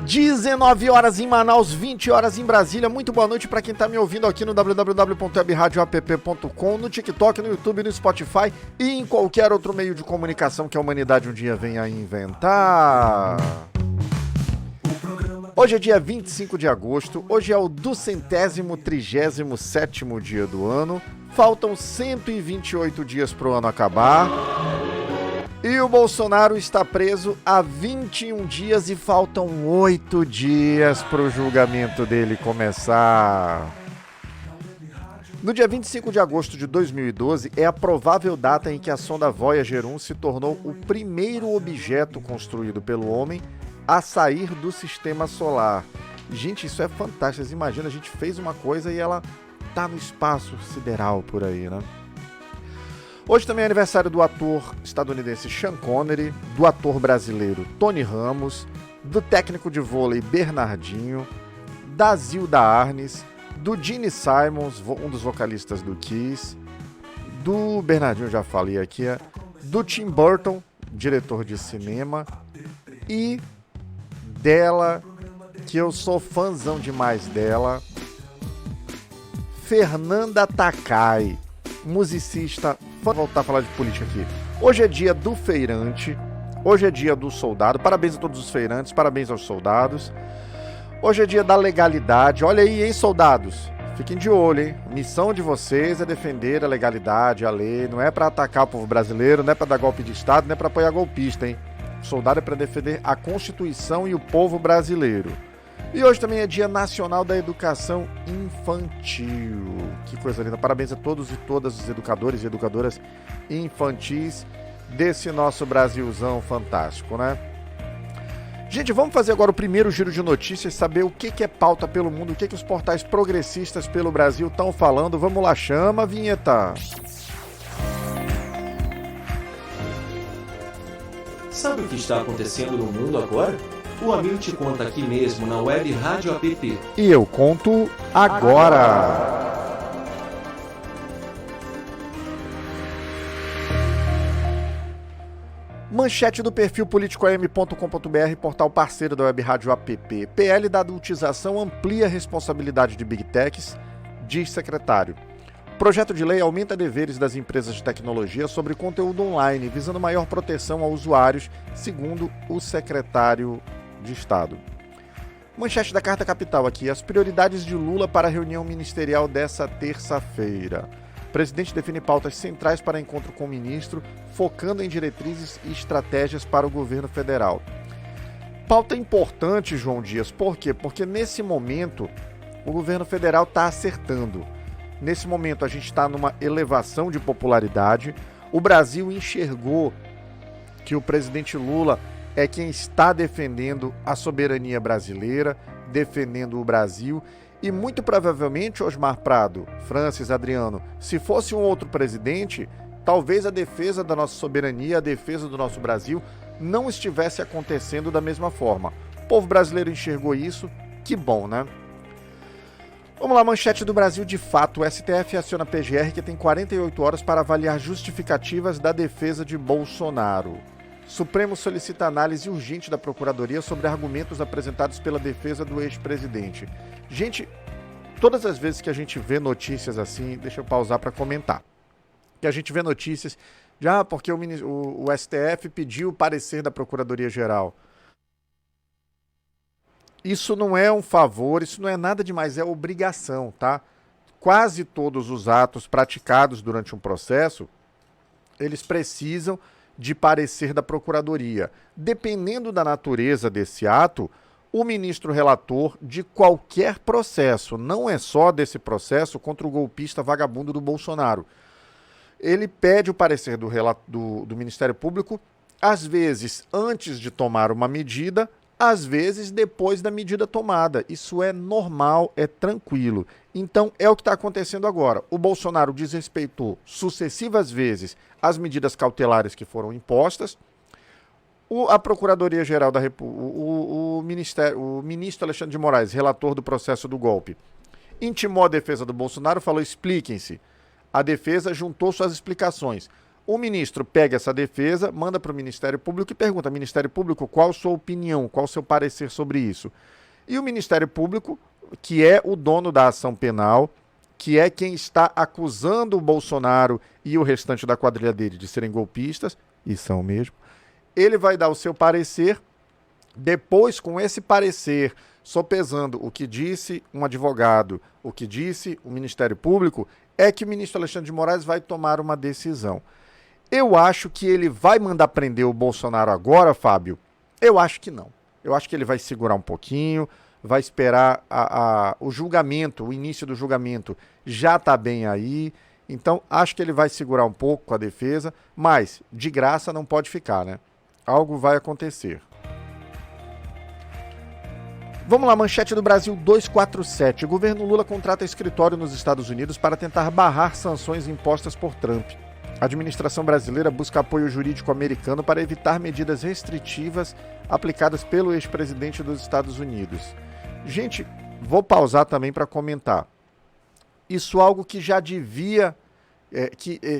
19 horas em Manaus, 20 horas em Brasília. Muito boa noite para quem está me ouvindo aqui no www.webradioapp.com, no TikTok, no YouTube, no Spotify e em qualquer outro meio de comunicação que a humanidade um dia venha a inventar. Hoje é dia 25 de agosto, hoje é o 237º dia do ano. Faltam 128 dias para o ano acabar. E o Bolsonaro está preso há 21 dias e faltam 8 dias para o julgamento dele começar. No dia 25 de agosto de 2012 é a provável data em que a sonda Voyager 1 se tornou o primeiro objeto construído pelo homem a sair do sistema solar. Gente, isso é fantástico. Vocês imaginam, a gente fez uma coisa e ela tá no espaço sideral por aí, né? Hoje também é aniversário do ator estadunidense Sean Connery, do ator brasileiro Tony Ramos, do técnico de vôlei Bernardinho, da Zilda Arnes, do Gene Simons, um dos vocalistas do Kiss, do Bernardinho, já falei aqui, do Tim Burton, diretor de cinema, e dela, que eu sou fãzão demais dela, Fernanda Takai, musicista. Vamos voltar a falar de política aqui. Hoje é dia do feirante, hoje é dia do soldado. Parabéns a todos os feirantes, parabéns aos soldados. Hoje é dia da legalidade. Olha aí, hein, soldados? Fiquem de olho, hein? A missão de vocês é defender a legalidade, a lei. Não é para atacar o povo brasileiro, não é para dar golpe de Estado, não é para apoiar golpista, hein? O soldado é para defender a Constituição e o povo brasileiro. E hoje também é Dia Nacional da Educação Infantil. Que coisa linda. Parabéns a todos e todas os educadores e educadoras infantis desse nosso Brasilzão fantástico, né? Gente, vamos fazer agora o primeiro giro de notícias, saber o que é pauta pelo mundo, o que os portais progressistas pelo Brasil estão falando. Vamos lá, chama a vinheta. Sabe o que está acontecendo no mundo agora? O Amil te conta aqui mesmo na Web Rádio App. E eu conto agora. Manchete do perfil politicoam.com.br, portal parceiro da Web Rádio App. PL da adultização amplia a responsabilidade de Big Techs, diz secretário. Projeto de lei aumenta deveres das empresas de tecnologia sobre conteúdo online, visando maior proteção a usuários, segundo o secretário de Estado. Manchete da Carta Capital aqui. As prioridades de Lula para a reunião ministerial dessa terça-feira. O presidente define pautas centrais para encontro com o ministro, focando em diretrizes e estratégias para o governo federal. Pauta importante, João Dias. Por quê? Porque nesse momento o governo federal está acertando. Nesse momento a gente está numa elevação de popularidade. O Brasil enxergou que o presidente Lula é quem está defendendo a soberania brasileira, defendendo o Brasil. E muito provavelmente, Osmar Prado, Francis, Adriano, se fosse um outro presidente, talvez a defesa da nossa soberania, a defesa do nosso Brasil, não estivesse acontecendo da mesma forma. O povo brasileiro enxergou isso, que bom, né? Vamos lá, manchete do Brasil de fato. O STF aciona a PGR que tem 48 horas para avaliar justificativas da defesa de Bolsonaro. Supremo solicita análise urgente da Procuradoria sobre argumentos apresentados pela defesa do ex-presidente. Gente, todas as vezes que a gente vê notícias assim, deixa eu pausar para comentar, que a gente vê notícias de, porque o STF pediu o parecer da Procuradoria-Geral. Isso não é um favor, isso não é nada demais, é obrigação, tá? Quase todos os atos praticados durante um processo, eles precisam de parecer da Procuradoria. Dependendo da natureza desse ato, o ministro relator de qualquer processo, não é só desse processo contra o golpista vagabundo do Bolsonaro, ele pede o parecer do Ministério Público, às vezes antes de tomar uma medida, às vezes depois da medida tomada. Isso é normal, é tranquilo. Então é o que está acontecendo agora. O Bolsonaro desrespeitou sucessivas vezes as medidas cautelares que foram impostas. A Procuradoria-Geral da República, o ministro Alexandre de Moraes, relator do processo do golpe, intimou a defesa do Bolsonaro, falou: expliquem-se. A defesa juntou suas explicações. O ministro pega essa defesa, manda para o Ministério Público e pergunta: Ministério Público, qual a sua opinião, qual o seu parecer sobre isso? E o Ministério Público, que é o dono da ação penal, que é quem está acusando o Bolsonaro e o restante da quadrilha dele de serem golpistas, e são mesmo, ele vai dar o seu parecer. Depois, com esse parecer, sopesando o que disse um advogado, o que disse o Ministério Público, é que o ministro Alexandre de Moraes vai tomar uma decisão. Eu acho que ele vai mandar prender o Bolsonaro agora, Fábio? Eu acho que não. Eu acho que ele vai segurar um pouquinho, vai esperar o julgamento, o início do julgamento já está bem aí. Então, acho que ele vai segurar um pouco com a defesa, mas de graça não pode ficar, né? Algo vai acontecer. Vamos lá, manchete do Brasil 247. O governo Lula contrata escritório nos Estados Unidos para tentar barrar sanções impostas por Trump. A administração brasileira busca apoio jurídico americano para evitar medidas restritivas aplicadas pelo ex-presidente dos Estados Unidos. Gente, vou pausar também para comentar. Isso é algo que já devia,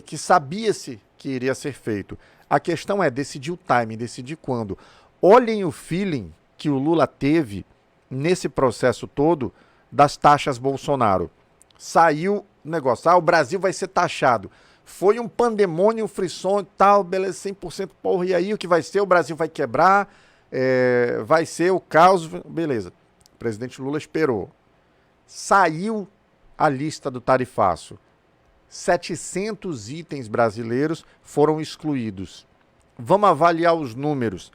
que sabia-se que iria ser feito. A questão é decidir o timing, decidir quando. Olhem o feeling que o Lula teve nesse processo todo das taxas Bolsonaro. Saiu o negócio, o Brasil vai ser taxado. Foi um pandemônio, um frisson e tal, beleza, 100%, porra, e aí o que vai ser? O Brasil vai quebrar, vai ser o caos, beleza. O presidente Lula esperou. Saiu a lista do tarifaço. 700 itens brasileiros foram excluídos. Vamos avaliar os números.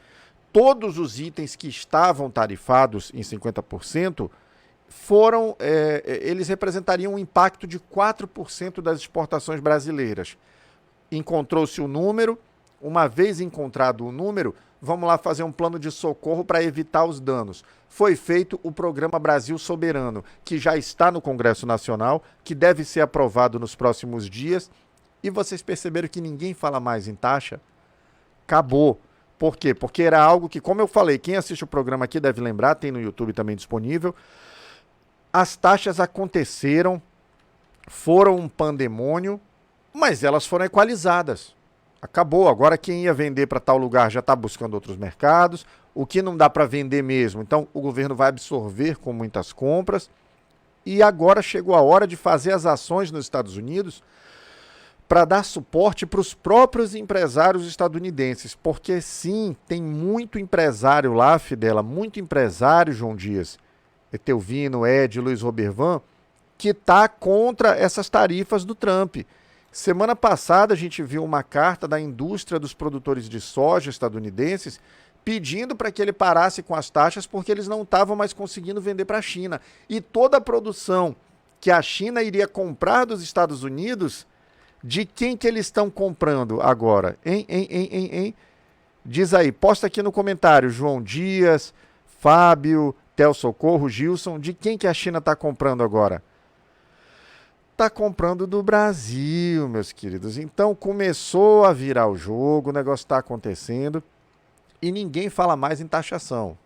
Todos os itens que estavam tarifados em 50% eles representariam um impacto de 4% das exportações brasileiras. Encontrou-se o número, uma vez encontrado o número, vamos lá fazer um plano de socorro para evitar os danos. Foi feito o Programa Brasil Soberano, que já está no Congresso Nacional, que deve ser aprovado nos próximos dias. E vocês perceberam que ninguém fala mais em taxa? Acabou. Por quê? Porque era algo que, como eu falei, quem assiste o programa aqui deve lembrar, tem no YouTube também disponível. As taxas aconteceram, foram um pandemônio, mas elas foram equalizadas. Acabou. Agora quem ia vender para tal lugar já está buscando outros mercados. O que não dá para vender mesmo, então o governo vai absorver com muitas compras. E agora chegou a hora de fazer as ações nos Estados Unidos para dar suporte para os próprios empresários estadunidenses. Porque sim, tem muito empresário lá, Fidela, muito empresário, João Dias, Etelvino, Ed, Luiz Robervan, que está contra essas tarifas do Trump. Semana passada a gente viu uma carta da indústria dos produtores de soja estadunidenses pedindo para que ele parasse com as taxas porque eles não estavam mais conseguindo vender para a China. E toda a produção que a China iria comprar dos Estados Unidos, de quem que eles estão comprando agora? Diz aí, posta aqui no comentário, João Dias, Fábio, Tel Socorro, Gilson, de quem que a China está comprando agora? Está comprando do Brasil, meus queridos. Então começou a virar o jogo, o negócio está acontecendo e ninguém fala mais em taxação.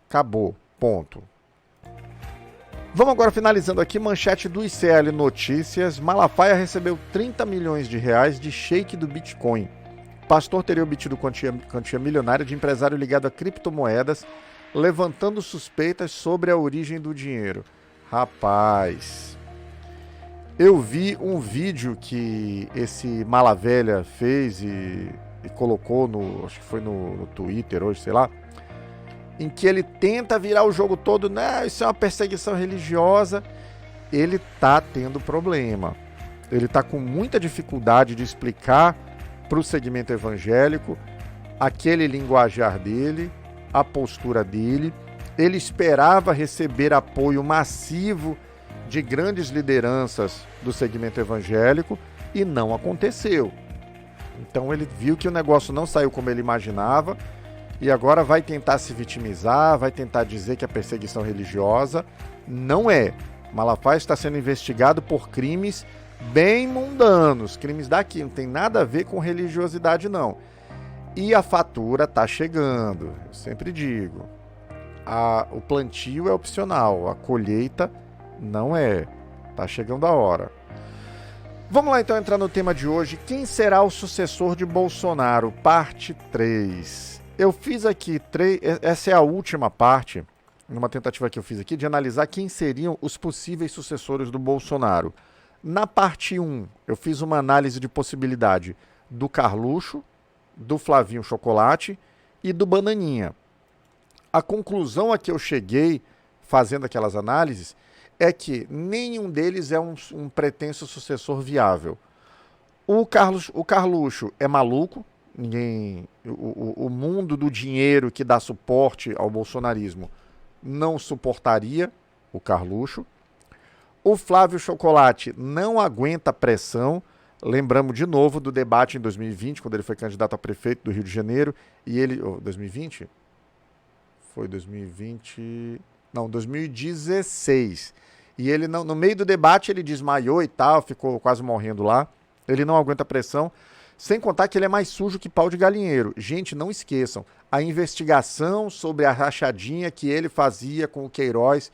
Acabou, ponto. Vamos agora finalizando aqui, manchete do ICL Notícias. Malafaia recebeu 30 milhões de reais de shake do Bitcoin. Pastor teria obtido quantia milionária de empresário ligado a criptomoedas, levantando suspeitas sobre a origem do dinheiro. Rapaz, eu vi um vídeo que esse Malavelha fez e colocou acho que foi no Twitter hoje, sei lá, em que ele tenta virar o jogo todo, né? Isso é uma perseguição religiosa. Ele tá tendo problema. Ele tá com muita dificuldade de explicar para o segmento evangélico aquele linguajar dele, a postura dele. Ele esperava receber apoio massivo de grandes lideranças do segmento evangélico e não aconteceu. Então ele viu que o negócio não saiu como ele imaginava e agora vai tentar se vitimizar, vai tentar dizer que é perseguição religiosa. Não é. Malafaia está sendo investigado por crimes bem mundanos, crimes daqui, não tem nada a ver com religiosidade não. E a fatura está chegando, eu sempre digo. O plantio é opcional, a colheita não é. Está chegando a hora. Vamos lá então entrar no tema de hoje. Quem será o sucessor de Bolsonaro? Parte 3. Eu fiz aqui, essa é a última parte, numa tentativa que eu fiz aqui, de analisar quem seriam os possíveis sucessores do Bolsonaro. Na parte 1, eu fiz uma análise de possibilidade do Carluxo, do Flavinho Chocolate e do Bananinha. A conclusão a que eu cheguei, fazendo aquelas análises, é que nenhum deles é um pretenso sucessor viável. O Carluxo é maluco, o mundo do dinheiro que dá suporte ao bolsonarismo não suportaria o Carluxo. O Flávio Chocolate não aguenta pressão. Lembramos de novo do debate em 2020, quando ele foi candidato a prefeito do Rio de Janeiro, e ele... 2020? Foi 2020... Não, 2016. E ele, no meio do debate, ele desmaiou e tal, ficou quase morrendo lá. Ele não aguenta pressão. Sem contar que ele é mais sujo que pau de galinheiro. Gente, não esqueçam, a investigação sobre a rachadinha que ele fazia com o Queiroz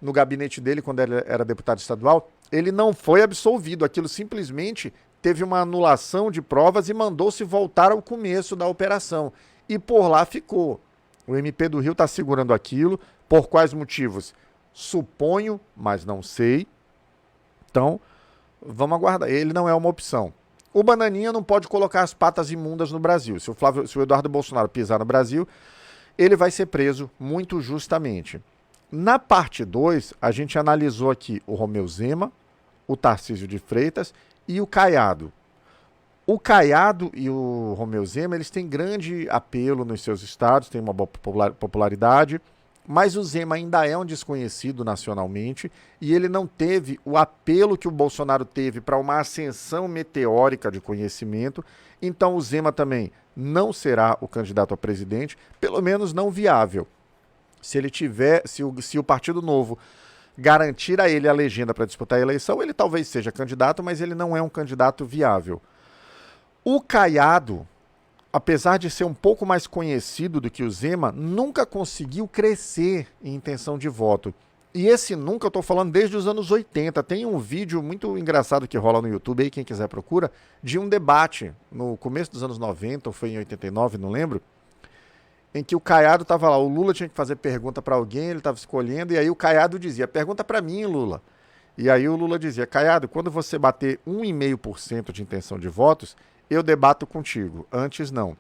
no gabinete dele quando ele era deputado estadual, ele não foi absolvido. Aquilo simplesmente teve uma anulação de provas e mandou-se voltar ao começo da operação. E por lá ficou. O MP do Rio está segurando aquilo. Por quais motivos? Suponho, mas não sei. Então, vamos aguardar. Ele não é uma opção. O Bananinha não pode colocar as patas imundas no Brasil. Se o Eduardo Bolsonaro pisar no Brasil, ele vai ser preso muito justamente. Na parte 2, a gente analisou aqui o Romeu Zema, o Tarcísio de Freitas e o Caiado. O Caiado e o Romeu Zema, eles têm grande apelo nos seus estados, têm uma boa popularidade, mas o Zema ainda é um desconhecido nacionalmente e ele não teve o apelo que o Bolsonaro teve para uma ascensão meteórica de conhecimento. Então o Zema também não será o candidato a presidente, pelo menos não viável. Se o Partido Novo garantir a ele a legenda para disputar a eleição, ele talvez seja candidato, mas ele não é um candidato viável. O Caiado, apesar de ser um pouco mais conhecido do que o Zema, nunca conseguiu crescer em intenção de voto. E esse nunca, eu estou falando desde os anos 80. Tem um vídeo muito engraçado que rola no YouTube, aí quem quiser procura, de um debate no começo dos anos 90, ou foi em 89, não lembro, em que o Caiado estava lá, o Lula tinha que fazer pergunta para alguém, ele estava escolhendo, e aí o Caiado dizia, pergunta para mim, Lula. E aí o Lula dizia, Caiado, quando você bater 1,5% de intenção de votos, eu debato contigo, antes não.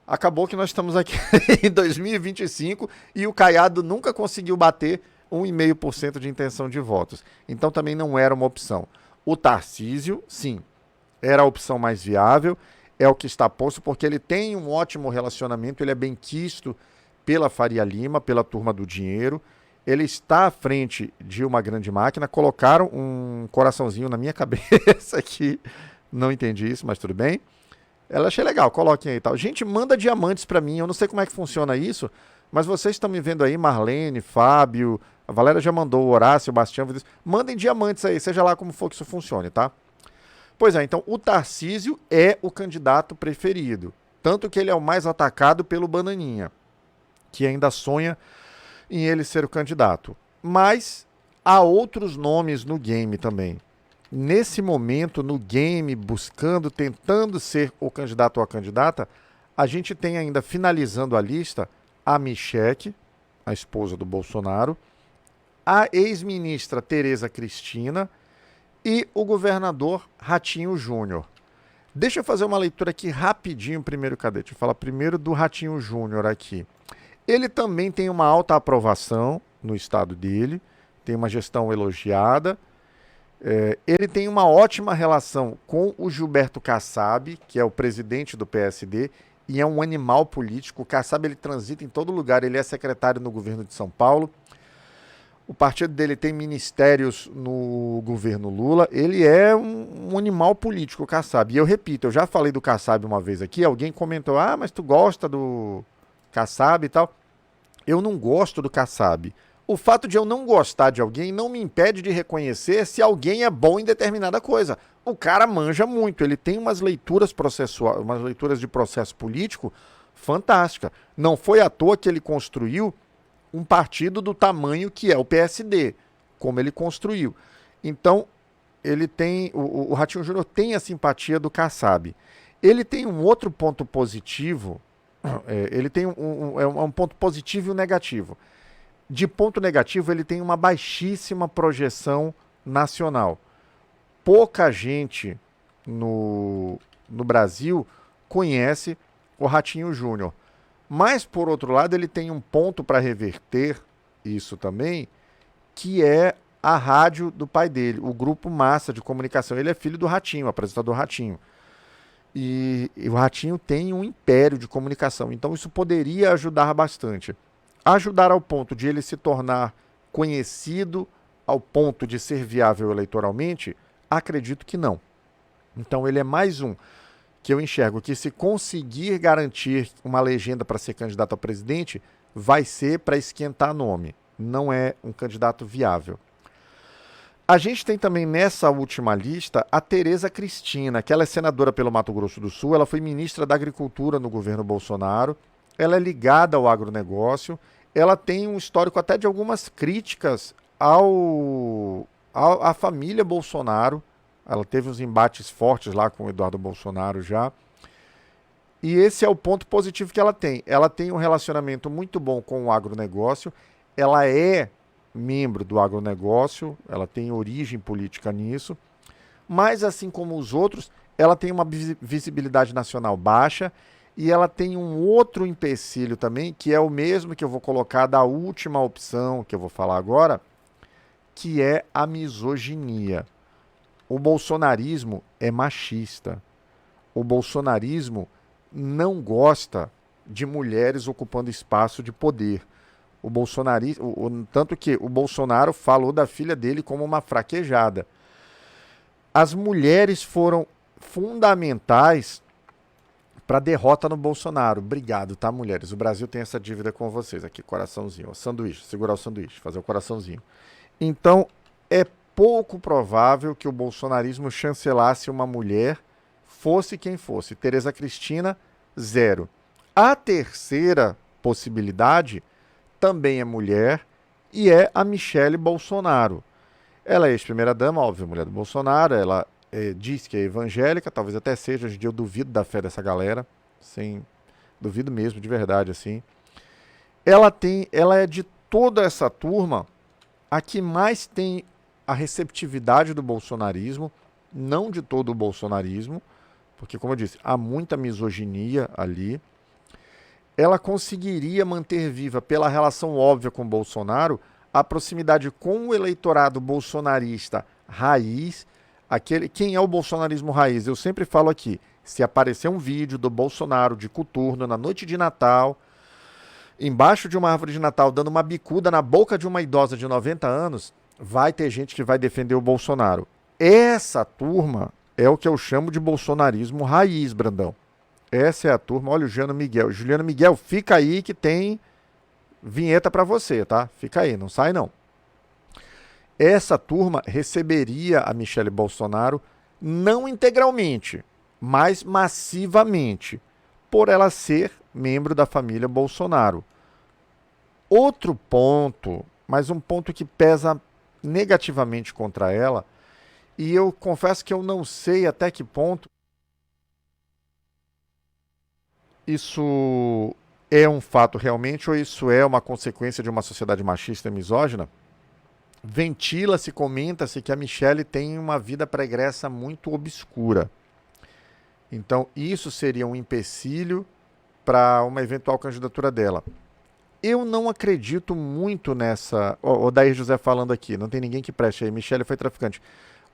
Acabou que nós estamos aqui em 2025 e o Caiado nunca conseguiu bater 1,5% de intenção de votos. Então também não era uma opção. O Tarcísio, sim, era a opção mais viável, é o que está posto, porque ele tem um ótimo relacionamento, ele é bem quisto pela Faria Lima, pela turma do dinheiro, ele está à frente de uma grande máquina. Colocaram um coraçãozinho na minha cabeça aqui, não entendi isso, mas tudo bem. Ela achei legal, coloquem aí e tal. Gente, manda diamantes pra mim, eu não sei como é que funciona isso, mas vocês estão me vendo aí, Marlene, Fábio, a Valéria já mandou, o Horácio, o Bastião, mandem diamantes aí, seja lá como for que isso funcione, tá? Pois é, então o Tarcísio é o candidato preferido, tanto que ele é o mais atacado pelo Bananinha, que ainda sonha em ele ser o candidato. Mas há outros nomes no game também. Nesse momento, no game, buscando, tentando ser o candidato ou a candidata, a gente tem ainda, finalizando a lista, a Michelle, a esposa do Bolsonaro, a ex-ministra Tereza Cristina e o governador Ratinho Júnior. Deixa eu fazer uma leitura aqui rapidinho primeiro, cadê? Deixa eu falar primeiro do Ratinho Júnior aqui. Ele também tem uma alta aprovação no estado dele, tem uma gestão elogiada. Ele tem uma ótima relação com o Gilberto Kassab, que é o presidente do PSD, e é um animal político. O Kassab, ele transita em todo lugar, ele é secretário no governo de São Paulo. O partido dele tem ministérios no governo Lula. Ele é um animal político, o Kassab. E eu repito, eu já falei do Kassab uma vez aqui, alguém comentou, mas tu gosta do Kassab e tal. Eu não gosto do Kassab. O fato de eu não gostar de alguém não me impede de reconhecer se alguém é bom em determinada coisa. O cara manja muito, ele tem umas leituras processuais, umas leituras de processo político fantástica. Não foi à toa que ele construiu um partido do tamanho que é o PSD, como ele construiu. Então, ele tem, o Ratinho Júnior tem a simpatia do Kassab. Ele tem um outro ponto positivo, ele tem um ponto positivo e um negativo. De ponto negativo, ele tem uma baixíssima projeção nacional. Pouca gente no Brasil conhece o Ratinho Júnior. Mas, por outro lado, ele tem um ponto para reverter isso também, que é a rádio do pai dele, o Grupo Massa de Comunicação. Ele é filho do Ratinho, apresentador Ratinho. E o Ratinho tem um império de comunicação. Então, isso poderia ajudar bastante. Ajudar ao ponto de ele se tornar conhecido, ao ponto de ser viável eleitoralmente, acredito que não. Então, ele é mais um que eu enxergo que, se conseguir garantir uma legenda para ser candidato a presidente, vai ser para esquentar nome. Não é um candidato viável. A gente tem também nessa última lista a Tereza Cristina, que ela é senadora pelo Mato Grosso do Sul, ela foi ministra da Agricultura no governo Bolsonaro, ela é ligada ao agronegócio, ela tem um histórico até de algumas críticas à família Bolsonaro. Ela teve uns embates fortes lá com o Eduardo Bolsonaro já. E esse é o ponto positivo que ela tem. Ela tem um relacionamento muito bom com o agronegócio. Ela é membro do agronegócio, ela tem origem política nisso. Mas, assim como os outros, ela tem uma visibilidade nacional baixa. E ela tem um outro empecilho também, que é o mesmo que eu vou colocar da última opção que eu vou falar agora, que é a misoginia. O bolsonarismo é machista. O bolsonarismo não gosta de mulheres ocupando espaço de poder. O bolsonarismo, tanto que o Bolsonaro falou da filha dele como uma fraquejada. As mulheres foram fundamentais para a derrota no Bolsonaro. Obrigado, tá, mulheres? O Brasil tem essa dívida com vocês. Aqui, coraçãozinho. Ó, sanduíche, segurar o sanduíche, fazer o coraçãozinho. Então, é pouco provável que o bolsonarismo chancelasse uma mulher, fosse quem fosse. Tereza Cristina, 0. A terceira possibilidade também é mulher e é a Michele Bolsonaro. Ela é ex-primeira-dama, óbvio, mulher do Bolsonaro. Ela diz que é evangélica, talvez até seja. Hoje em dia eu duvido da fé dessa galera. Duvido mesmo, de verdade, assim. Ela é de toda essa turma a que mais tem a receptividade do bolsonarismo, não de todo o bolsonarismo, porque, como eu disse, há muita misoginia ali. Ela conseguiria manter viva, pela relação óbvia com o Bolsonaro, a proximidade com o eleitorado bolsonarista raiz. Quem é o bolsonarismo raiz? Eu sempre falo aqui, se aparecer um vídeo do Bolsonaro de coturno na noite de Natal, embaixo de uma árvore de Natal, dando uma bicuda na boca de uma idosa de 90 anos, vai ter gente que vai defender o Bolsonaro. Essa turma é o que eu chamo de bolsonarismo raiz, Brandão. Essa é a turma. Olha o Juliano Miguel. Juliano Miguel, fica aí que tem vinheta para você, tá? Fica aí, não sai não. Essa turma receberia a Michele Bolsonaro não integralmente, mas massivamente, por ela ser membro da família Bolsonaro. Outro ponto, mas um ponto que pesa negativamente contra ela, e eu confesso que eu não sei até que ponto isso é um fato realmente ou isso é uma consequência de uma sociedade machista e misógina. Ventila-se, comenta-se que a Michele tem uma vida pregressa muito obscura. Então, isso seria um empecilho para uma eventual candidatura dela. Eu não acredito muito nessa... Odair José falando aqui, não tem ninguém que preste aí, Michele foi traficante.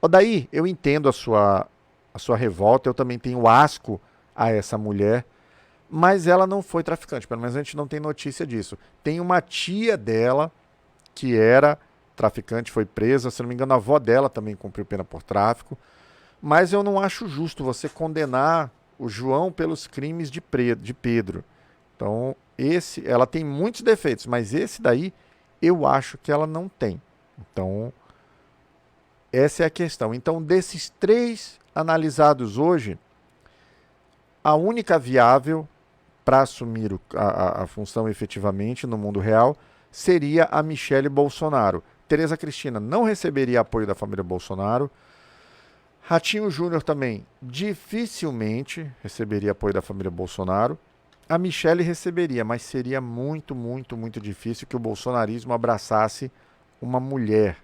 Odair, eu entendo a sua revolta, eu também tenho asco a essa mulher, mas ela não foi traficante, pelo menos a gente não tem notícia disso. Tem uma tia dela que era traficante, foi presa, se não me engano a avó dela também cumpriu pena por tráfico, mas eu não acho justo você condenar o João pelos crimes de Pedro. Então, ela tem muitos defeitos, mas esse daí eu acho que ela não tem. Então, essa é a questão. Então, desses 3 analisados hoje, a única viável para assumir a função efetivamente no mundo real seria a Michele Bolsonaro. Tereza Cristina não receberia apoio da família Bolsonaro. Ratinho Júnior também dificilmente receberia apoio da família Bolsonaro. A Michelle receberia, mas seria muito, muito, muito difícil que o bolsonarismo abraçasse uma mulher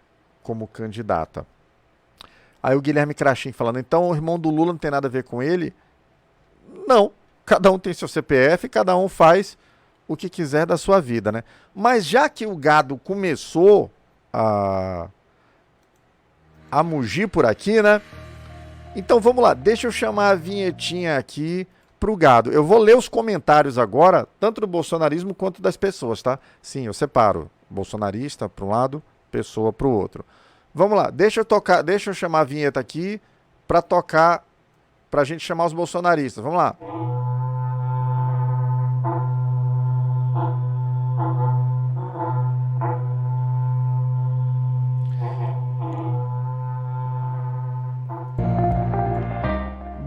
como candidata. Aí o Guilherme Crachim falando, então o irmão do Lula não tem nada a ver com ele? Não, cada um tem seu CPF, cada um faz o que quiser da sua vida, né? Mas já que o gado começou a mugir por aqui, né? Então vamos lá, deixa eu chamar a vinhetinha aqui pro gado. Eu vou ler os comentários agora, tanto do bolsonarismo quanto das pessoas, tá? Sim, eu separo bolsonarista para um lado, pessoa para o outro. Vamos lá, deixa eu chamar a vinheta aqui para tocar, pra gente chamar os bolsonaristas. Vamos lá.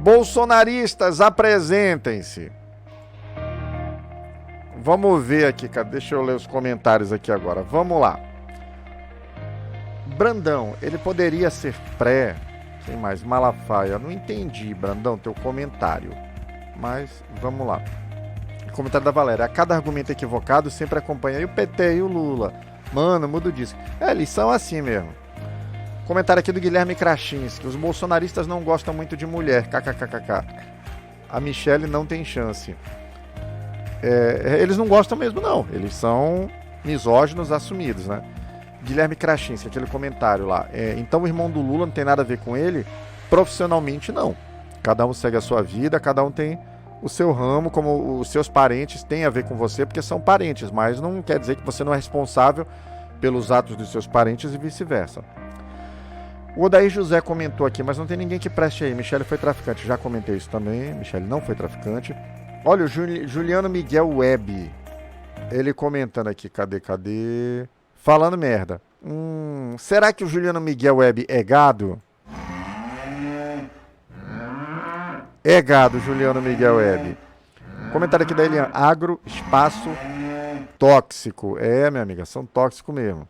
Bolsonaristas, apresentem-se. Vamos ver aqui, cara. Deixa eu ler os comentários aqui agora. Vamos lá. Brandão, ele poderia ser pré. Quem mais? Malafaia. Não entendi, Brandão, teu comentário. Mas vamos lá. O comentário da Valéria. A cada argumento equivocado sempre acompanha e o PT e o Lula. Mano, muda o disco. Eles são assim mesmo. Comentário aqui do Guilherme Krachinski. Os bolsonaristas não gostam muito de mulher. KKKKK. A Michelle não tem chance. Eles não gostam mesmo, não. Eles são misóginos assumidos, né? Guilherme Krachinski, aquele comentário lá. Então o irmão do Lula não tem nada a ver com ele? Profissionalmente, não. Cada um segue a sua vida, cada um tem o seu ramo, como os seus parentes têm a ver com você, porque são parentes, mas não quer dizer que você não é responsável pelos atos dos seus parentes e vice-versa. O Odair José comentou aqui, mas não tem ninguém que preste aí. Michele foi traficante, já comentei isso também. Michele não foi traficante. Olha, o Juliano Miguel Web. Ele comentando aqui, cadê? Falando merda. Será que o Juliano Miguel Web é gado? É gado, Juliano Miguel Web. Comentário aqui da Eliane. Agro, espaço, tóxico. Minha amiga, são tóxicos mesmo.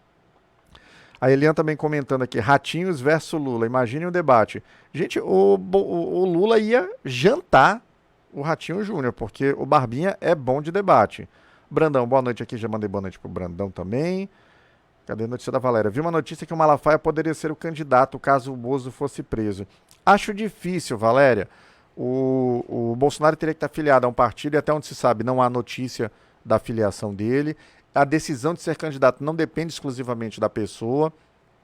A Eliane também comentando aqui, Ratinhos versus Lula. Imagine o debate. Gente, o Lula ia jantar o Ratinho Júnior, porque o Barbinha é bom de debate. Brandão, boa noite aqui. Já mandei boa noite pro Brandão também. Cadê a notícia da Valéria? Vi uma notícia que o Malafaia poderia ser o candidato caso o Bozo fosse preso. Acho difícil, Valéria. O Bolsonaro teria que estar afiliado a um partido e até onde se sabe não há notícia da filiação dele. A decisão de ser candidato não depende exclusivamente da pessoa.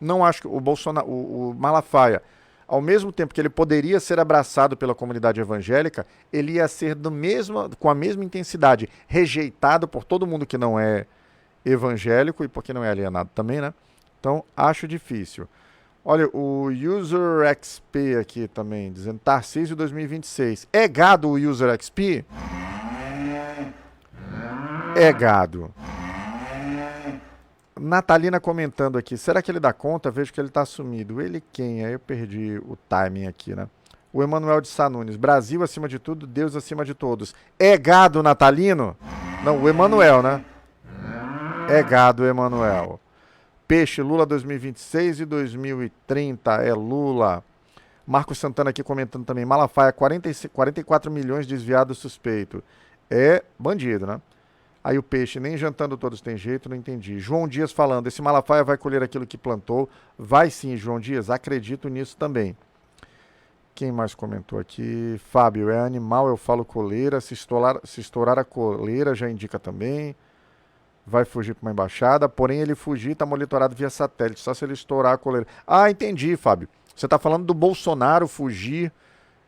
Não acho que o Malafaia, ao mesmo tempo que ele poderia ser abraçado pela comunidade evangélica, ele ia ser com a mesma intensidade rejeitado por todo mundo que não é evangélico e porque não é alienado também, né? Então, acho difícil. Olha, o User XP aqui também, dizendo Tarcísio 2026. É gado o User XP? É gado. Natalina comentando aqui, será que ele dá conta? Vejo que ele tá sumido. Ele quem? Aí eu perdi o timing aqui, né? O Emanuel de Sanunes, Brasil acima de tudo, Deus acima de todos. É gado, Natalino? Não, o Emanuel, né? É gado, Emanuel. Peixe, Lula 2026 e 2030, é Lula. Marcos Santana aqui comentando também, Malafaia, 44 milhões desviado suspeito. É bandido, né? Aí o Peixe, nem jantando todos tem jeito, não entendi. João Dias falando, esse Malafaia vai colher aquilo que plantou. Vai sim, João Dias, acredito nisso também. Quem mais comentou aqui? Fábio, é animal, eu falo coleira. Se estourar a coleira, já indica também. Vai fugir para uma embaixada, porém ele fugir está monitorado via satélite, só se ele estourar a coleira. Ah, entendi, Fábio. Você está falando do Bolsonaro fugir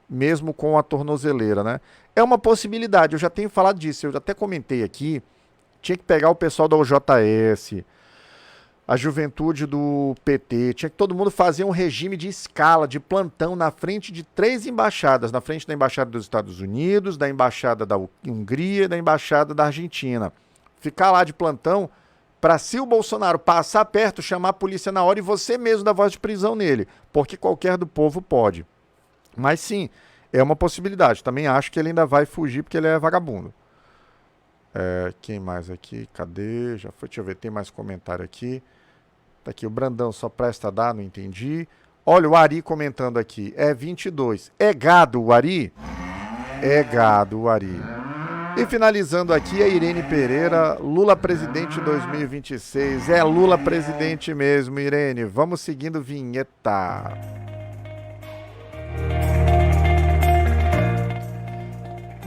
mesmo com a tornozeleira, né? É uma possibilidade, eu já tenho falado disso, eu até comentei aqui, tinha que pegar o pessoal da OJS, a juventude do PT, tinha que todo mundo fazer um regime de escala, de plantão na frente de 3 embaixadas, na frente da Embaixada dos Estados Unidos, da Embaixada da Hungria e da Embaixada da Argentina. Ficar lá de plantão para, se o Bolsonaro passar perto, chamar a polícia na hora e você mesmo dar voz de prisão nele, porque qualquer do povo pode. Mas sim, é uma possibilidade. Também acho que ele ainda vai fugir porque ele é vagabundo. Quem mais aqui? Cadê? Já foi, deixa eu ver, tem mais comentário aqui. Tá aqui, o Brandão só presta a dar, não entendi. Olha, o Ari comentando aqui, é 22. É gado o Ari? É gado o Ari. E finalizando aqui, a Irene Pereira, Lula presidente 2026. É Lula presidente mesmo, Irene. Vamos seguindo vinheta.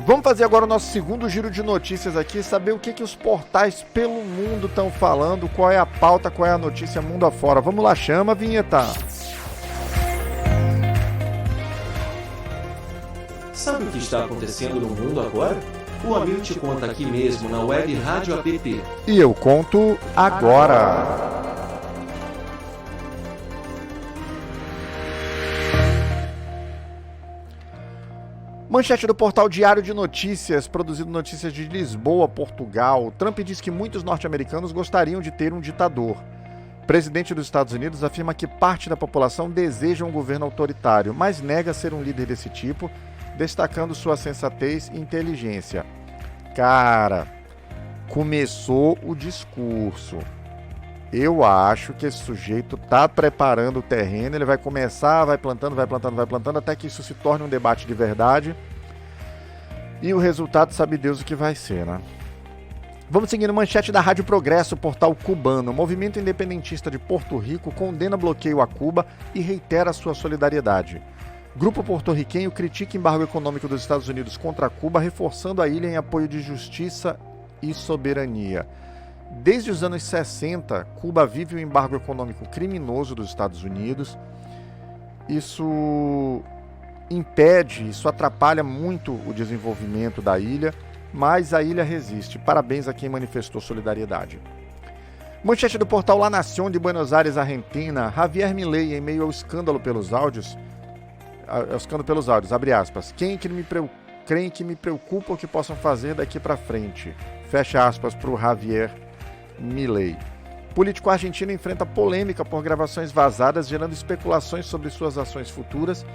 Vamos fazer agora o nosso segundo giro de notícias aqui, saber o que os portais pelo mundo estão falando, qual é a pauta, qual é a notícia mundo afora. Vamos lá, chama a vinheta. Sabe o que está acontecendo no mundo agora? O Amil te conta aqui mesmo na Web Rádio App. E eu conto agora. Manchete do portal Diário de Notícias, produzido notícias de Lisboa, Portugal. Trump diz que muitos norte-americanos gostariam de ter um ditador. O presidente dos Estados Unidos afirma que parte da população deseja um governo autoritário, mas nega ser um líder desse tipo, destacando sua sensatez e inteligência. Cara, começou o discurso. Eu acho que esse sujeito tá preparando o terreno, ele vai começar, vai plantando, até que isso se torne um debate de verdade. E o resultado sabe Deus o que vai ser, né? Vamos seguindo manchete da Rádio Progresso, portal cubano. O movimento independentista de Porto Rico condena bloqueio a Cuba e reitera sua solidariedade. Grupo porto-riquenho critica embargo econômico dos Estados Unidos contra Cuba, reforçando a ilha em apoio de justiça e soberania. Desde os anos 60, Cuba vive um embargo econômico criminoso dos Estados Unidos. Isso impede, isso atrapalha muito o desenvolvimento da ilha, mas a ilha resiste. Parabéns a quem manifestou solidariedade. Manchete do portal La Nación de Buenos Aires, Argentina. Javier Milei, em meio ao escândalo pelos áudios, abre aspas, creem que me preocupa o que possam fazer daqui para frente. Fecha aspas para o Javier Milei. Político argentino enfrenta polêmica por gravações vazadas, gerando especulações sobre suas ações futuras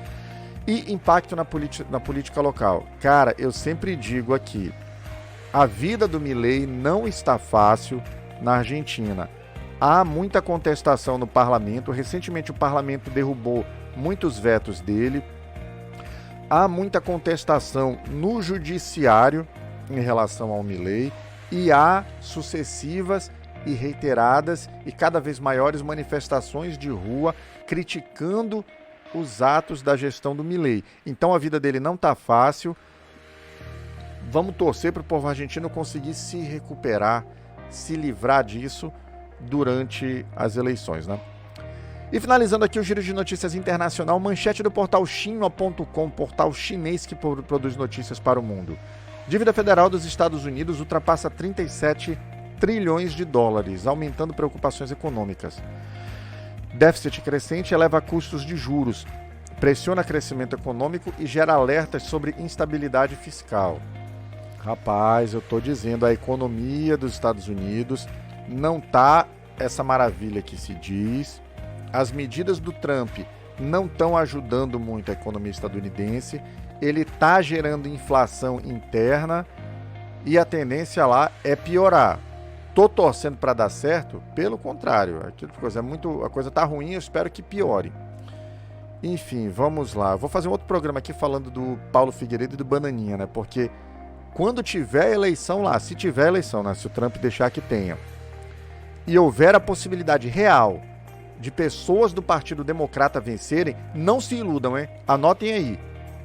e impacto na política local. Cara, eu sempre digo aqui, a vida do Milei não está fácil na Argentina. Há muita contestação no parlamento. Recentemente o parlamento derrubou muitos vetos dele. Há muita contestação no judiciário em relação ao Milei e há sucessivas e reiteradas e cada vez maiores manifestações de rua criticando os atos da gestão do Milei. Então a vida dele não está fácil. Vamos torcer para o povo argentino conseguir se recuperar, se livrar disso durante as eleições, né? E finalizando aqui o giro de notícias internacional, manchete do portal Xinhua.com, portal chinês que produz notícias para o mundo. Dívida federal dos Estados Unidos ultrapassa 37 trilhões de dólares, aumentando preocupações econômicas. Déficit crescente eleva custos de juros, pressiona crescimento econômico e gera alertas sobre instabilidade fiscal. Rapaz, eu tô dizendo, a economia dos Estados Unidos não tá essa maravilha que se diz. As medidas do Trump não estão ajudando muito a economia estadunidense. Ele tá gerando inflação interna e a tendência lá é piorar. Tô torcendo para dar certo? Pelo contrário, a coisa tá ruim, eu espero que piore. Enfim, vamos lá. Eu vou fazer um outro programa aqui falando do Paulo Figueiredo e do Bananinha, né? Porque quando tiver eleição lá, se tiver eleição, né? Se o Trump deixar que tenha, e houver a possibilidade real de pessoas do Partido Democrata vencerem, não se iludam, hein? Anotem aí.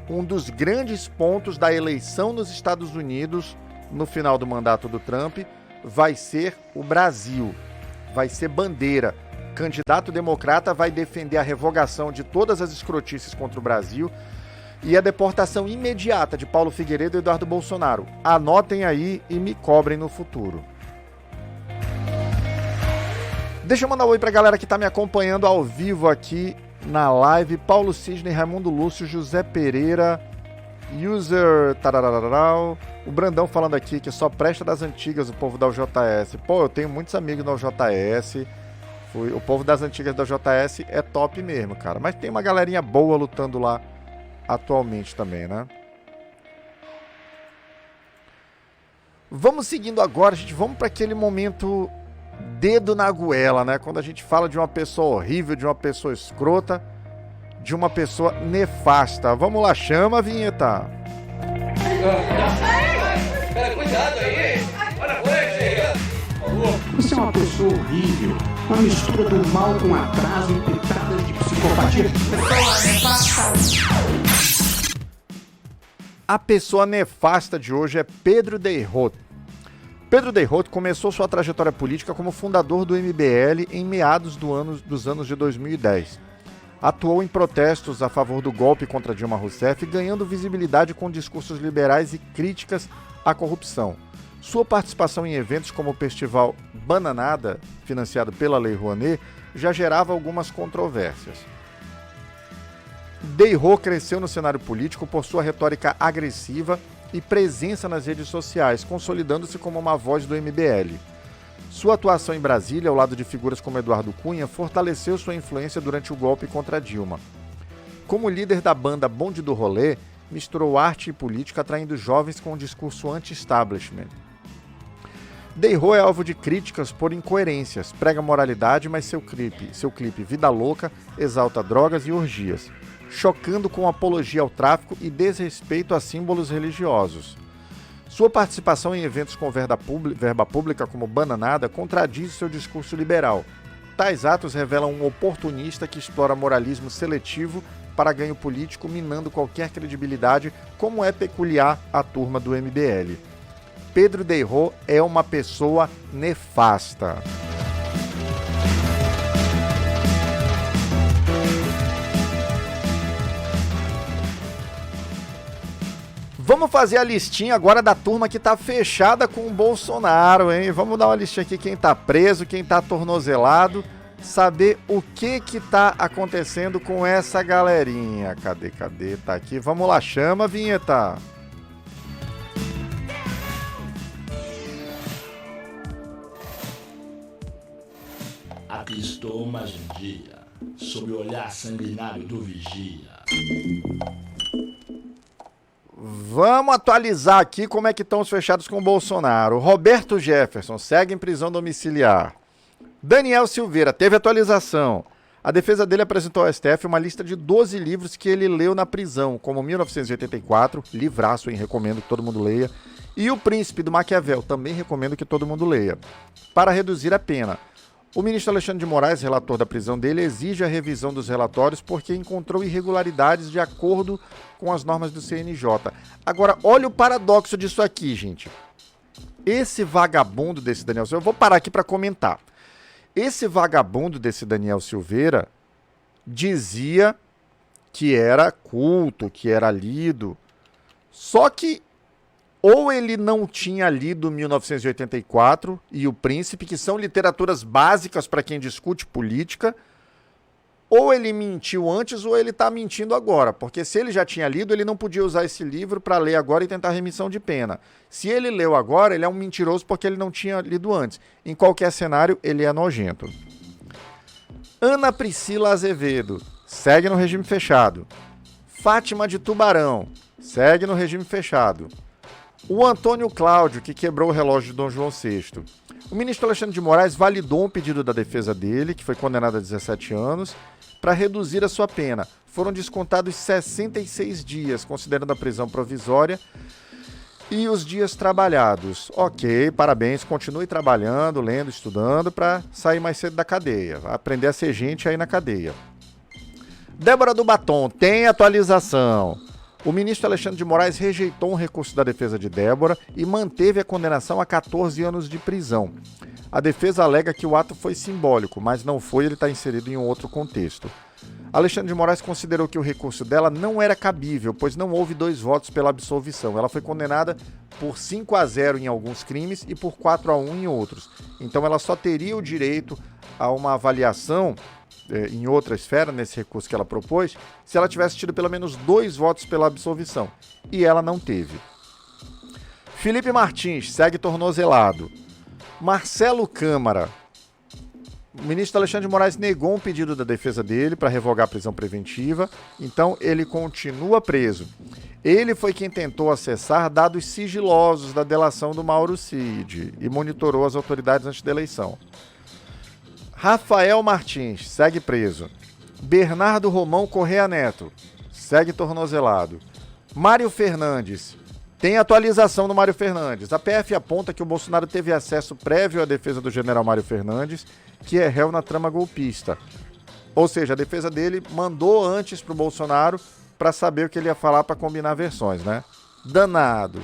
Um dos grandes pontos da eleição nos Estados Unidos no final do mandato do Trump vai ser o Brasil. Vai ser bandeira. Candidato democrata vai defender a revogação de todas as escrotices contra o Brasil e a deportação imediata de Paulo Figueiredo e Eduardo Bolsonaro. Anotem aí e me cobrem no futuro. Deixa eu mandar um oi pra galera que tá me acompanhando ao vivo aqui na live. Paulo Sidney, Raimundo Lúcio, José Pereira, User tarararau, o Brandão falando aqui que só presta das antigas o povo da UJS. Pô, eu tenho muitos amigos da UJS. O povo das antigas da UJS é top mesmo, cara. Mas tem uma galerinha boa lutando lá atualmente também, né? Vamos seguindo agora, gente. Vamos para aquele momento dedo na goela, né? Quando a gente fala de uma pessoa horrível, de uma pessoa escrota, de uma pessoa nefasta. Vamos lá, chama a vinheta. Cuidado aí! Para Você é uma pessoa horrível, uma mistura do mal com atraso e pitadas de psicopatia. A pessoa nefasta de hoje é Pedro Deirroth. Pedro Deirroth começou sua trajetória política como fundador do MBL em meados dos anos de 2010. Atuou em protestos a favor do golpe contra Dilma Rousseff, ganhando visibilidade com discursos liberais e críticas à corrupção. Sua participação em eventos como o Festival Bananada, financiado pela Lei Rouanet, já gerava algumas controvérsias. Deirroth cresceu no cenário político por sua retórica agressiva e presença nas redes sociais, consolidando-se como uma voz do MBL. Sua atuação em Brasília, ao lado de figuras como Eduardo Cunha, fortaleceu sua influência durante o golpe contra Dilma. Como líder da banda Bonde do Rolê, misturou arte e política, atraindo jovens com um discurso anti-establishment. Deirroth é alvo de críticas por incoerências, prega moralidade, mas seu clipe Vida Louca exalta drogas e orgias, chocando com apologia ao tráfico e desrespeito a símbolos religiosos. Sua participação em eventos com verba pública como Bananada contradiz seu discurso liberal. Tais atos revelam um oportunista que explora moralismo seletivo para ganho político, minando qualquer credibilidade, como é peculiar à turma do MBL. Pedro Deirroth é uma pessoa nefasta. Vamos fazer a listinha agora da turma que tá fechada com o Bolsonaro, hein? Vamos dar uma listinha aqui, quem tá preso, quem tá tornozelado, saber o que tá acontecendo com essa galerinha. Cadê? Tá aqui. Vamos lá, chama a vinheta. Aqui estou mais um dia, sob o olhar sanguinário do vigia. Vamos atualizar aqui como é que estão os fechados com o Bolsonaro. Roberto Jefferson segue em prisão domiciliar. Daniel Silveira teve atualização. A defesa dele apresentou ao STF uma lista de 12 livros que ele leu na prisão, como 1984, livraço, hein? Recomendo que todo mundo leia, e O Príncipe do Maquiavel, também recomendo que todo mundo leia, para reduzir a pena. O ministro Alexandre de Moraes, relator da prisão dele, exige a revisão dos relatórios porque encontrou irregularidades de acordo com as normas do CNJ. Agora, olha o paradoxo disso aqui, gente. Esse vagabundo desse Daniel Silveira, eu vou parar aqui para comentar. Esse vagabundo desse Daniel Silveira dizia que era culto, que era lido, só que ou ele não tinha lido 1984 e O Príncipe, que são literaturas básicas para quem discute política, ou ele mentiu antes ou ele está mentindo agora, porque se ele já tinha lido, ele não podia usar esse livro para ler agora e tentar remissão de pena. Se ele leu agora, ele é um mentiroso porque ele não tinha lido antes. Em qualquer cenário, ele é nojento. Ana Priscila Azevedo segue no regime fechado. Fátima de Tubarão segue no regime fechado. O Antônio Cláudio, que quebrou o relógio de Dom João VI. O ministro Alexandre de Moraes validou um pedido da defesa dele, que foi condenado a 17 anos, para reduzir a sua pena. Foram descontados 66 dias, considerando a prisão provisória e os dias trabalhados. Ok, parabéns, continue trabalhando, lendo, estudando, para sair mais cedo da cadeia. Vai aprender a ser gente aí na cadeia. Débora do Batom, tem atualização. O ministro Alexandre de Moraes rejeitou um recurso da defesa de Débora e manteve a condenação a 14 anos de prisão. A defesa alega que o ato foi simbólico, mas não foi, ele está inserido em um outro contexto. Alexandre de Moraes considerou que o recurso dela não era cabível, pois não houve 2 votos pela absolvição. Ela foi condenada por 5-0 em alguns crimes e por 4-1 em outros. Então ela só teria o direito a uma avaliação em outra esfera, nesse recurso que ela propôs, se ela tivesse tido pelo menos 2 votos pela absolvição. E ela não teve. Felipe Martins segue tornozelado. Marcelo Câmara. O ministro Alexandre de Moraes negou um pedido da defesa dele para revogar a prisão preventiva, então ele continua preso. Ele foi quem tentou acessar dados sigilosos da delação do Mauro Cid e monitorou as autoridades antes da eleição. Rafael Martins segue preso. Bernardo Romão Correia Neto, segue tornozelado. Mário Fernandes, tem atualização do Mário Fernandes. A PF aponta que o Bolsonaro teve acesso prévio à defesa do general Mário Fernandes, que é réu na trama golpista. Ou seja, a defesa dele mandou antes pro Bolsonaro para saber o que ele ia falar para combinar versões, né? Danado.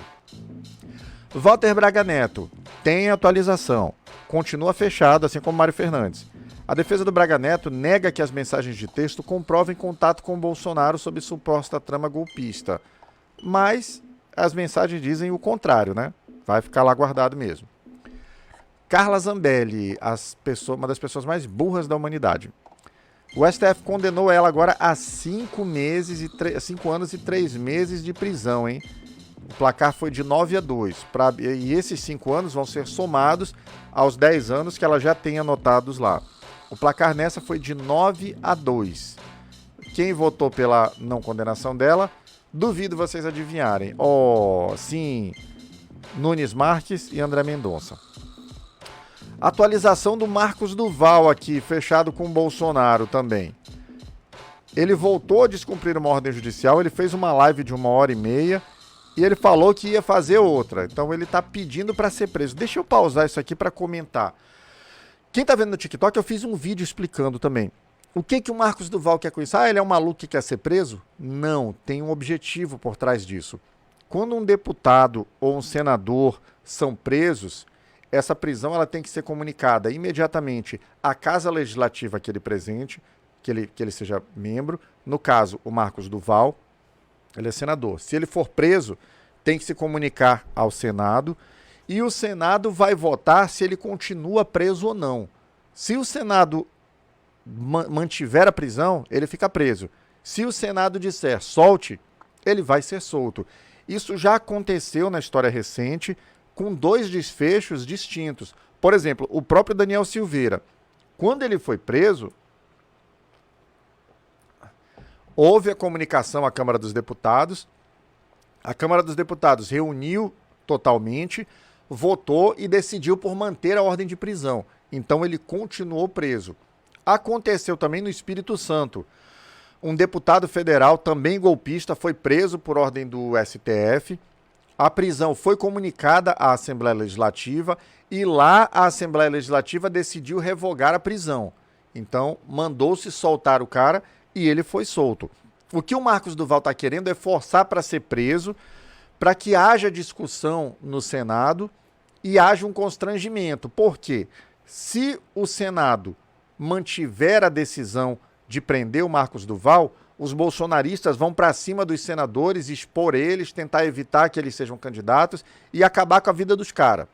Walter Braga Neto, tem atualização. Continua fechado, assim como Mário Fernandes. A defesa do Braga Neto nega que as mensagens de texto comprovem contato com o Bolsonaro sob suposta trama golpista. Mas as mensagens dizem o contrário, né? Vai ficar lá guardado mesmo. Carla Zambelli, uma das pessoas mais burras da humanidade. O STF condenou ela agora a 5 anos e 3 meses de prisão, hein? O placar foi de 9-2. E esses 5 anos vão ser somados aos 10 anos que ela já tem anotados lá. O placar nessa foi de 9-2. Quem votou pela não condenação dela, duvido vocês adivinharem. Sim, Nunes Marques e André Mendonça. Atualização do Marcos Duval aqui, fechado com o Bolsonaro também. Ele voltou a descumprir uma ordem judicial, ele fez uma live de 1h30 e ele falou que ia fazer outra. Então ele tá pedindo para ser preso. Deixa eu pausar isso aqui para comentar. Quem tá vendo no TikTok, eu fiz um vídeo explicando também. O que o Marcos Duval quer com isso? Ele é um maluco que quer ser preso? Não, tem um objetivo por trás disso. Quando um deputado ou um senador são presos, essa prisão ela tem que ser comunicada imediatamente à Casa Legislativa que ele que ele seja membro. No caso, o Marcos Duval, ele é senador. Se ele for preso, tem que se comunicar ao Senado e o Senado vai votar se ele continua preso ou não. Se o Senado mantiver a prisão, ele fica preso. Se o Senado disser solte, ele vai ser solto. Isso já aconteceu na história recente, com 2 desfechos distintos. Por exemplo, o próprio Daniel Silveira, quando ele foi preso, houve a comunicação à Câmara dos Deputados, a Câmara dos Deputados reuniu totalmente, votou e decidiu por manter a ordem de prisão. Então ele continuou preso. Aconteceu também no Espírito Santo. Um deputado federal, também golpista, foi preso por ordem do STF. A prisão foi comunicada à Assembleia Legislativa e lá a Assembleia Legislativa decidiu revogar a prisão. Então, mandou-se soltar o cara e ele foi solto. O que o Marcos Duval está querendo é forçar para ser preso, para que haja discussão no Senado e haja um constrangimento. Por quê? Se o Senado mantiver a decisão de prender o Marcos Duval, os bolsonaristas vão para cima dos senadores, expor eles, tentar evitar que eles sejam candidatos e acabar com a vida dos caras.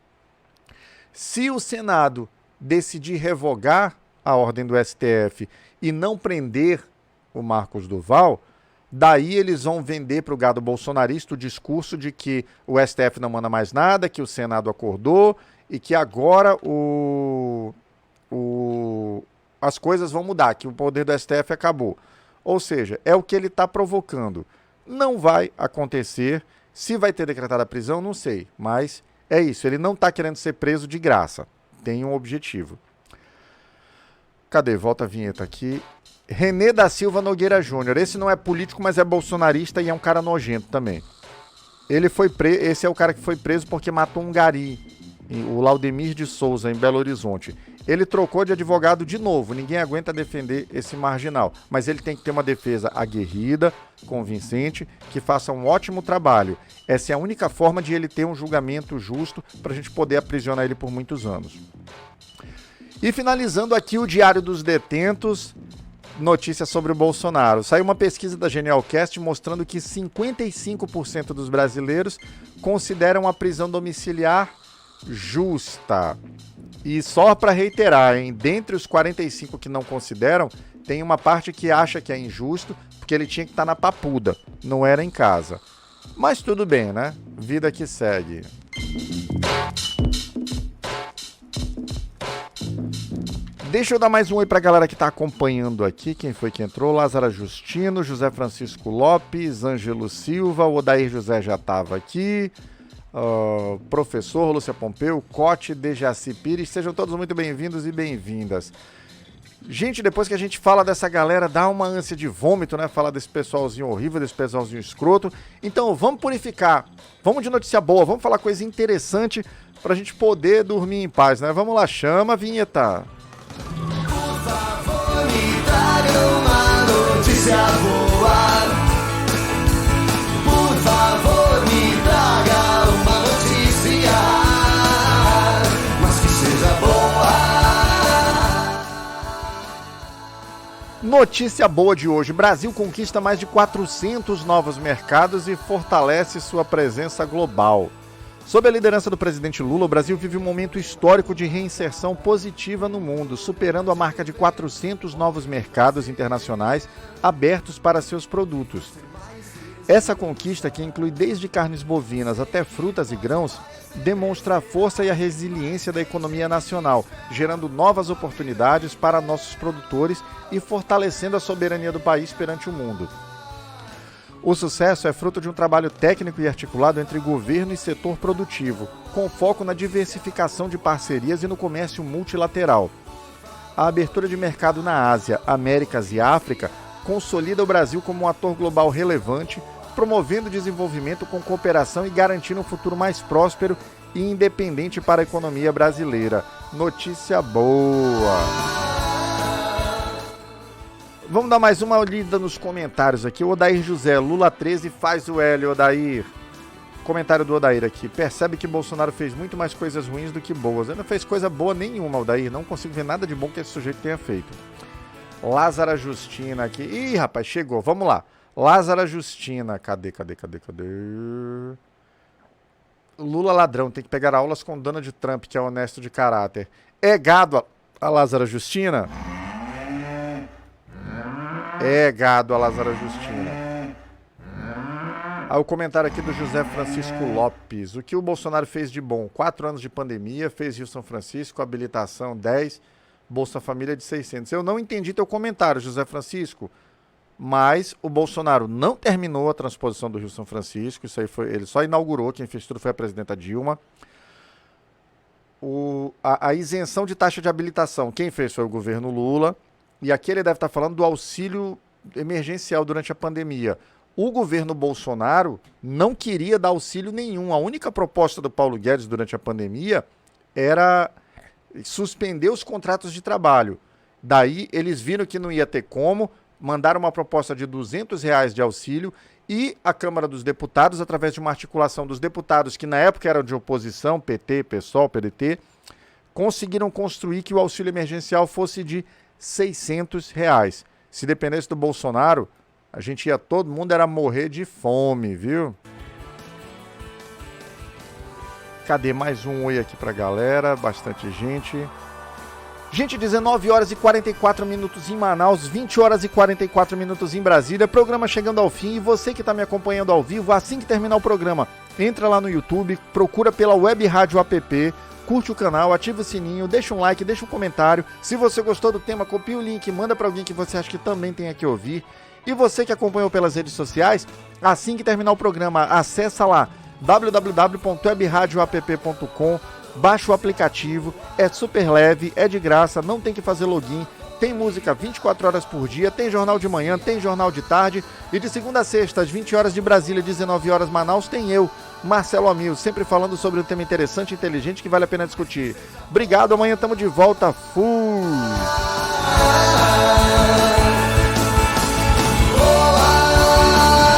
Se o Senado decidir revogar a ordem do STF e não prender o Marcos Duval, daí eles vão vender para o gado bolsonarista o discurso de que o STF não manda mais nada, que o Senado acordou e que agora as coisas vão mudar, que o poder do STF acabou. Ou seja, é o que ele está provocando. Não vai acontecer. Se vai ter decretada a prisão, não sei. Mas é isso. Ele não está querendo ser preso de graça. Tem um objetivo. Cadê? Volta a vinheta aqui. René da Silva Nogueira Júnior. Esse não é político, mas é bolsonarista e é um cara nojento também. Esse é o cara que foi preso porque matou um gari, o Laudemir de Souza, em Belo Horizonte. Ele trocou de advogado de novo, ninguém aguenta defender esse marginal, mas ele tem que ter uma defesa aguerrida, convincente, que faça um ótimo trabalho. Essa é a única forma de ele ter um julgamento justo para a gente poder aprisionar ele por muitos anos. E finalizando aqui o Diário dos Detentos, notícia sobre o Bolsonaro. Saiu uma pesquisa da Genialcast mostrando que 55% dos brasileiros consideram a prisão domiciliar justa. E só para reiterar, dentre os 45 que não consideram, tem uma parte que acha que é injusto, porque ele tinha que estar na papuda, não era em casa. Mas tudo bem, né? Vida que segue. Deixa eu dar mais um oi pra galera que tá acompanhando aqui. Quem foi que entrou? Lázaro Justino, José Francisco Lopes, Ângelo Silva, o Odair José já estava aqui. Professor Lúcia Pompeu, Cote, Dejaci Pires, sejam todos muito bem-vindos e bem-vindas. Gente, depois que a gente fala dessa galera, dá uma ânsia de vômito, né? Falar desse pessoalzinho horrível, desse pessoalzinho escroto. Então, vamos purificar. Vamos de notícia boa, vamos falar coisa interessante pra gente poder dormir em paz, né? Vamos lá, chama a vinheta. Por favor, me traga uma notícia boa. Por favor, me traga uma notícia, mas que seja boa. Notícia boa de hoje. Brasil conquista mais de 400 novos mercados e fortalece sua presença global. Sob a liderança do presidente Lula, o Brasil vive um momento histórico de reinserção positiva no mundo, superando a marca de 400 novos mercados internacionais abertos para seus produtos. Essa conquista, que inclui desde carnes bovinas até frutas e grãos, demonstra a força e a resiliência da economia nacional, gerando novas oportunidades para nossos produtores e fortalecendo a soberania do país perante o mundo. O sucesso é fruto de um trabalho técnico e articulado entre governo e setor produtivo, com foco na diversificação de parcerias e no comércio multilateral. A abertura de mercado na Ásia, Américas e África consolida o Brasil como um ator global relevante, promovendo o desenvolvimento com cooperação e garantindo um futuro mais próspero e independente para a economia brasileira. Notícia boa! Vamos dar mais uma lida nos comentários aqui. O Odair José, Lula 13 faz o L, Odair. Comentário do Odair aqui. Percebe que Bolsonaro fez muito mais coisas ruins do que boas. Ele não fez coisa boa nenhuma, Odair. Não consigo ver nada de bom que esse sujeito tenha feito. Lázara Justina aqui. Ih, rapaz, chegou. Vamos lá. Lázara Justina. Cadê? Lula ladrão. Tem que pegar aulas com Donald Trump, que é honesto de caráter. É gado a Lázara Justina? É gado a Lázara Justina. O comentário aqui do José Francisco Lopes. O que o Bolsonaro fez de bom? 4 anos de pandemia, fez Rio São Francisco, habilitação 10, Bolsa Família de 600. Eu não entendi teu comentário, José Francisco, mas o Bolsonaro não terminou a transposição do Rio São Francisco, isso aí foi, ele só inaugurou, quem fez tudo foi a presidenta Dilma. A isenção de taxa de habilitação, quem fez foi o governo Lula. E aqui ele deve estar falando do auxílio emergencial durante a pandemia. O governo Bolsonaro não queria dar auxílio nenhum. A única proposta do Paulo Guedes durante a pandemia era suspender os contratos de trabalho. Daí eles viram que não ia ter como, mandaram uma proposta de R$200 de auxílio e a Câmara dos Deputados, através de uma articulação dos deputados que na época eram de oposição, PT, PSOL, PDT, conseguiram construir que o auxílio emergencial fosse de R$600. Se dependesse do Bolsonaro, a gente ia, todo mundo era morrer de fome, viu? Cadê mais um oi aqui pra galera? Bastante gente. Gente, 19 horas e 44 minutos em Manaus, 20 horas e 44 minutos em Brasília. Programa chegando ao fim e você que está me acompanhando ao vivo, assim que terminar o programa, entra lá no YouTube, procura pela Web Rádio App, curte o canal, ativa o sininho, deixa um like, deixa um comentário. Se você gostou do tema, copia o link, manda para alguém que você acha que também tem que ouvir. E você que acompanhou pelas redes sociais, assim que terminar o programa, acessa lá www.webradioapp.com, baixa o aplicativo, é super leve, é de graça, não tem que fazer login, tem música 24 horas por dia, tem jornal de manhã, tem jornal de tarde e de segunda a sexta, às 20 horas de Brasília, 19 horas Manaus, tem eu, Marcelo Amil, sempre falando sobre um tema interessante e inteligente que vale a pena discutir. Obrigado, amanhã estamos de volta. Fui!